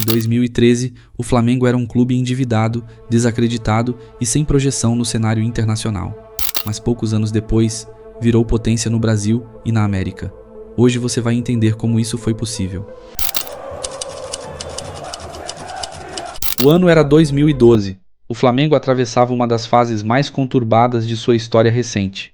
2013, o Flamengo era um clube endividado, desacreditado e sem projeção no cenário internacional. Mas poucos anos depois, virou potência no Brasil e na América. Hoje você vai entender como isso foi possível. O ano era 2012. O Flamengo atravessava uma das fases mais conturbadas de sua história recente.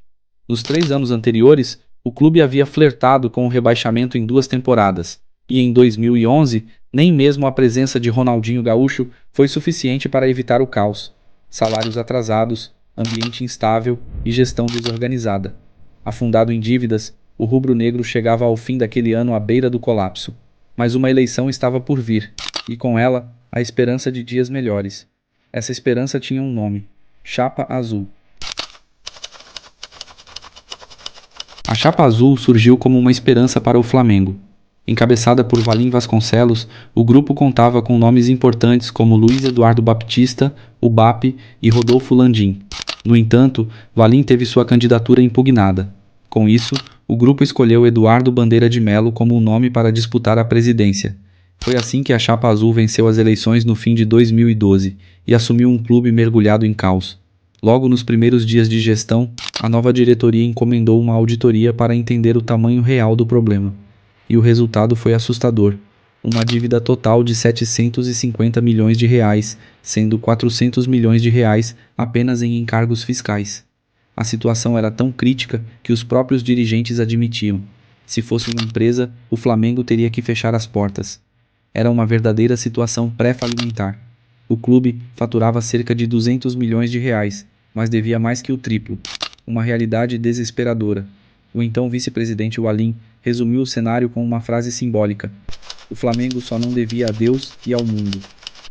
Nos 3 anos anteriores, o clube havia flertado com o rebaixamento em 2 temporadas, e em 2011, nem mesmo a presença de Ronaldinho Gaúcho foi suficiente para evitar o caos. Salários atrasados, ambiente instável e gestão desorganizada. Afundado em dívidas, o rubro-negro chegava ao fim daquele ano à beira do colapso. Mas uma eleição estava por vir, e com ela, a esperança de dias melhores. Essa esperança tinha um nome: Chapa Azul. A Chapa Azul surgiu como uma esperança para o Flamengo. Encabeçada por Valim Vasconcelos, o grupo contava com nomes importantes como Luiz Eduardo Baptista, o BAP e Rodolfo Landim. No entanto, Valim teve sua candidatura impugnada. Com isso, o grupo escolheu Eduardo Bandeira de Melo como o nome para disputar a presidência. Foi assim que a Chapa Azul venceu as eleições no fim de 2012 e assumiu um clube mergulhado em caos. Logo nos primeiros dias de gestão, a nova diretoria encomendou uma auditoria para entender o tamanho real do problema. E o resultado foi assustador. Uma dívida total de 750 milhões de reais, sendo 400 milhões de reais apenas em encargos fiscais. A situação era tão crítica que os próprios dirigentes admitiam. Se fosse uma empresa, o Flamengo teria que fechar as portas. Era uma verdadeira situação pré-falimentar. O clube faturava cerca de 200 milhões de reais, mas devia mais que o triplo. Uma realidade desesperadora. O então vice-presidente Valim resumiu o cenário com uma frase simbólica: o Flamengo só não devia a Deus e ao mundo.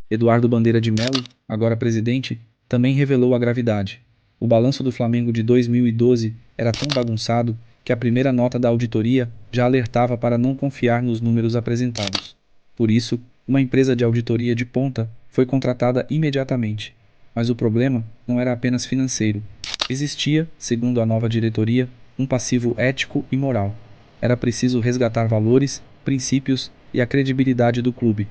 Eduardo Bandeira de Melo, agora presidente, também revelou a gravidade. O balanço do Flamengo de 2012 era tão bagunçado que a primeira nota da auditoria já alertava para não confiar nos números apresentados. Por isso, uma empresa de auditoria de ponta foi contratada imediatamente. Mas o problema não era apenas financeiro. Existia, segundo a nova diretoria, um passivo ético e moral. Era preciso resgatar valores, princípios e a credibilidade do clube.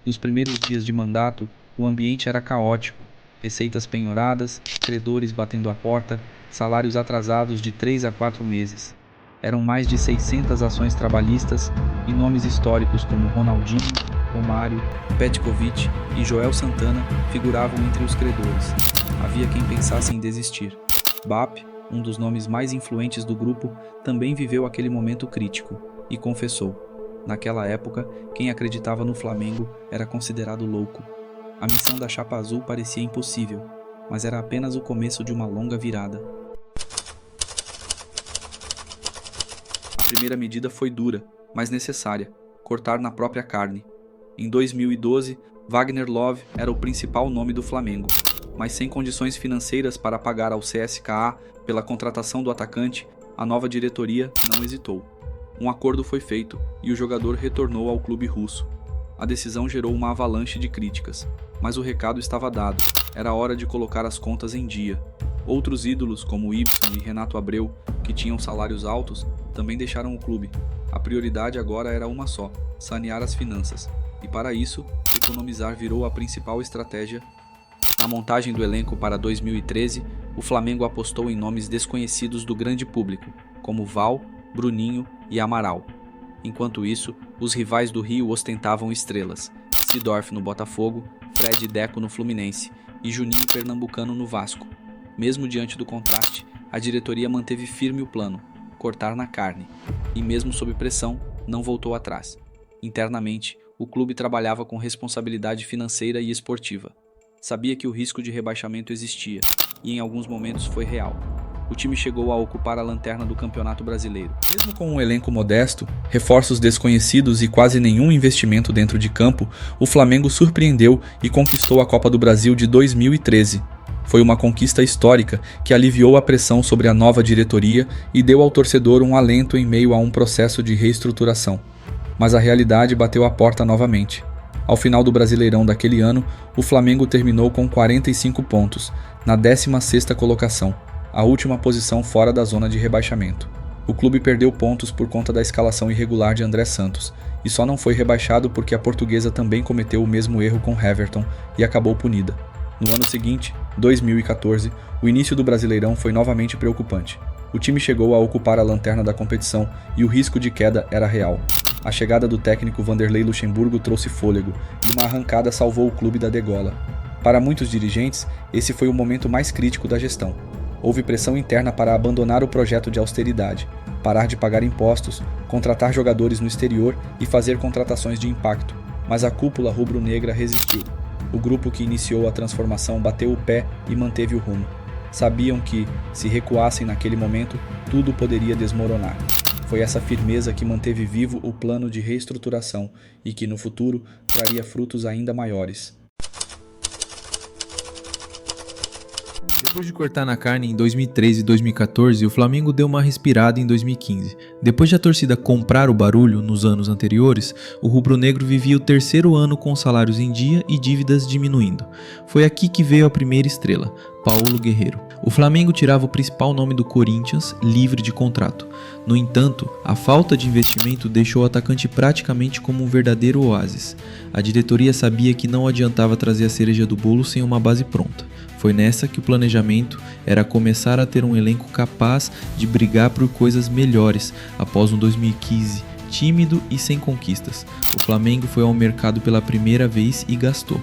Nos primeiros dias de mandato, o ambiente era caótico. Receitas penhoradas, credores batendo a porta, salários atrasados de 3 a 4 meses. Eram mais de 600 ações trabalhistas e nomes históricos como Ronaldinho, Romário, Petkovic e Joel Santana figuravam entre os credores. Havia quem pensasse em desistir. BAP, um dos nomes mais influentes do grupo, também viveu aquele momento crítico e confessou: naquela época, quem acreditava no Flamengo era considerado louco. A missão da Chapa Azul parecia impossível, mas era apenas o começo de uma longa virada. A primeira medida foi dura, mas necessária: cortar na própria carne. Em 2012, Wagner Love era o principal nome do Flamengo, mas sem condições financeiras para pagar ao CSKA pela contratação do atacante, a nova diretoria não hesitou. Um acordo foi feito e o jogador retornou ao clube russo. A decisão gerou uma avalanche de críticas, mas o recado estava dado: era hora de colocar as contas em dia. Outros ídolos, como Ibson e Renato Abreu, que tinham salários altos, também deixaram o clube. A prioridade agora era uma só: sanear as finanças. E para isso, economizar virou a principal estratégia. Na montagem do elenco para 2013, o Flamengo apostou em nomes desconhecidos do grande público, como Val, Bruninho e Amaral. Enquanto isso, os rivais do Rio ostentavam estrelas: Seedorf no Botafogo, Fred e Deco no Fluminense e Juninho Pernambucano no Vasco. Mesmo diante do contraste, a diretoria manteve firme o plano: cortar na carne. E mesmo sob pressão, não voltou atrás. Internamente, o clube trabalhava com responsabilidade financeira e esportiva. Sabia que o risco de rebaixamento existia, e em alguns momentos foi real. O time chegou a ocupar a lanterna do Campeonato Brasileiro. Mesmo com um elenco modesto, reforços desconhecidos e quase nenhum investimento dentro de campo, o Flamengo surpreendeu e conquistou a Copa do Brasil de 2013. Foi uma conquista histórica que aliviou a pressão sobre a nova diretoria e deu ao torcedor um alento em meio a um processo de reestruturação. Mas a realidade bateu a porta novamente. Ao final do Brasileirão daquele ano, o Flamengo terminou com 45 pontos, na 16ª colocação, a última posição fora da zona de rebaixamento. O clube perdeu pontos por conta da escalação irregular de André Santos e só não foi rebaixado porque a Portuguesa também cometeu o mesmo erro com Everton e acabou punida. No ano seguinte, 2014, o início do Brasileirão foi novamente preocupante. O time chegou a ocupar a lanterna da competição e o risco de queda era real. A chegada do técnico Vanderlei Luxemburgo trouxe fôlego e uma arrancada salvou o clube da degola. Para muitos dirigentes, esse foi o momento mais crítico da gestão. Houve pressão interna para abandonar o projeto de austeridade, parar de pagar impostos, contratar jogadores no exterior e fazer contratações de impacto, mas a cúpula rubro-negra resistiu. O grupo que iniciou a transformação bateu o pé e manteve o rumo. Sabiam que, se recuassem naquele momento, tudo poderia desmoronar. Foi essa firmeza que manteve vivo o plano de reestruturação e que, no futuro, traria frutos ainda maiores. Depois de cortar na carne em 2013 e 2014, o Flamengo deu uma respirada em 2015. Depois de a torcida comprar o barulho nos anos anteriores, o rubro-negro vivia o terceiro ano com salários em dia e dívidas diminuindo. Foi aqui que veio a primeira estrela, Paulo Guerreiro. O Flamengo tirava o principal nome do Corinthians, livre de contrato. No entanto, a falta de investimento deixou o atacante praticamente como um verdadeiro oásis. A diretoria sabia que não adiantava trazer a cereja do bolo sem uma base pronta. Foi nessa que o planejamento era começar a ter um elenco capaz de brigar por coisas melhores após um 2015 tímido e sem conquistas. O Flamengo foi ao mercado pela primeira vez e gastou.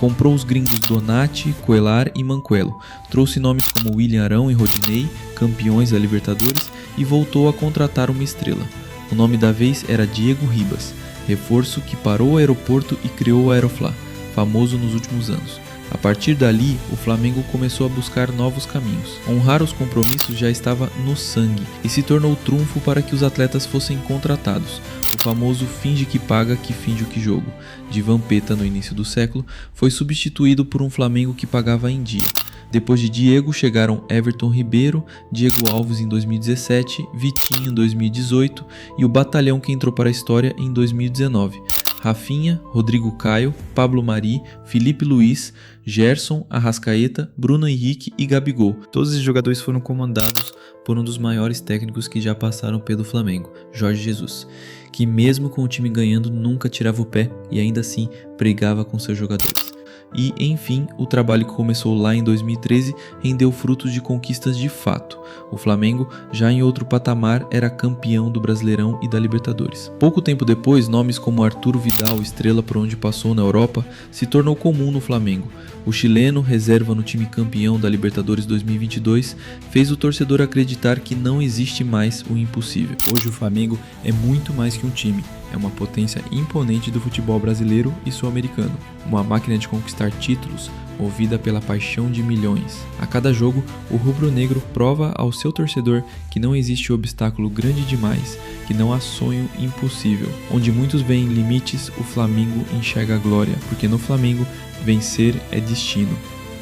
Comprou os gringos Donati, Coelar e Manquello, trouxe nomes como William Arão e Rodinei, campeões da Libertadores, e voltou a contratar uma estrela. O nome da vez era Diego Ribas, reforço que parou o aeroporto e criou o Aeroflá, famoso nos últimos anos. A partir dali, o Flamengo começou a buscar novos caminhos. Honrar os compromissos já estava no sangue e se tornou trunfo para que os atletas fossem contratados. O famoso finge que paga, que finge o que jogo, de Vampeta no início do século, foi substituído por um Flamengo que pagava em dia. Depois de Diego, chegaram Everton Ribeiro, Diego Alves em 2017, Vitinho em 2018 e o batalhão que entrou para a história em 2019. Rafinha, Rodrigo Caio, Pablo Mari, Felipe Luiz, Gerson, Arrascaeta, Bruno Henrique e Gabigol. Todos esses jogadores foram comandados por um dos maiores técnicos que já passaram pelo Flamengo, Jorge Jesus, que mesmo com o time ganhando nunca tirava o pé e ainda assim brigava com seus jogadores. E, enfim, o trabalho que começou lá em 2013 rendeu frutos de conquistas de fato. O Flamengo, já em outro patamar, era campeão do Brasileirão e da Libertadores. Pouco tempo depois, nomes como Arturo Vidal, estrela por onde passou na Europa, se tornou comum no Flamengo. O chileno, reserva no time campeão da Libertadores 2022, fez o torcedor acreditar que não existe mais o impossível. Hoje o Flamengo é muito mais que um time. É uma potência imponente do futebol brasileiro e sul-americano. Uma máquina de conquistar títulos, movida pela paixão de milhões. A cada jogo, o rubro-negro prova ao seu torcedor que não existe obstáculo grande demais, que não há sonho impossível. Onde muitos veem limites, o Flamengo enxerga a glória, porque no Flamengo, vencer é destino,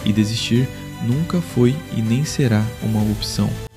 e desistir nunca foi e nem será uma opção.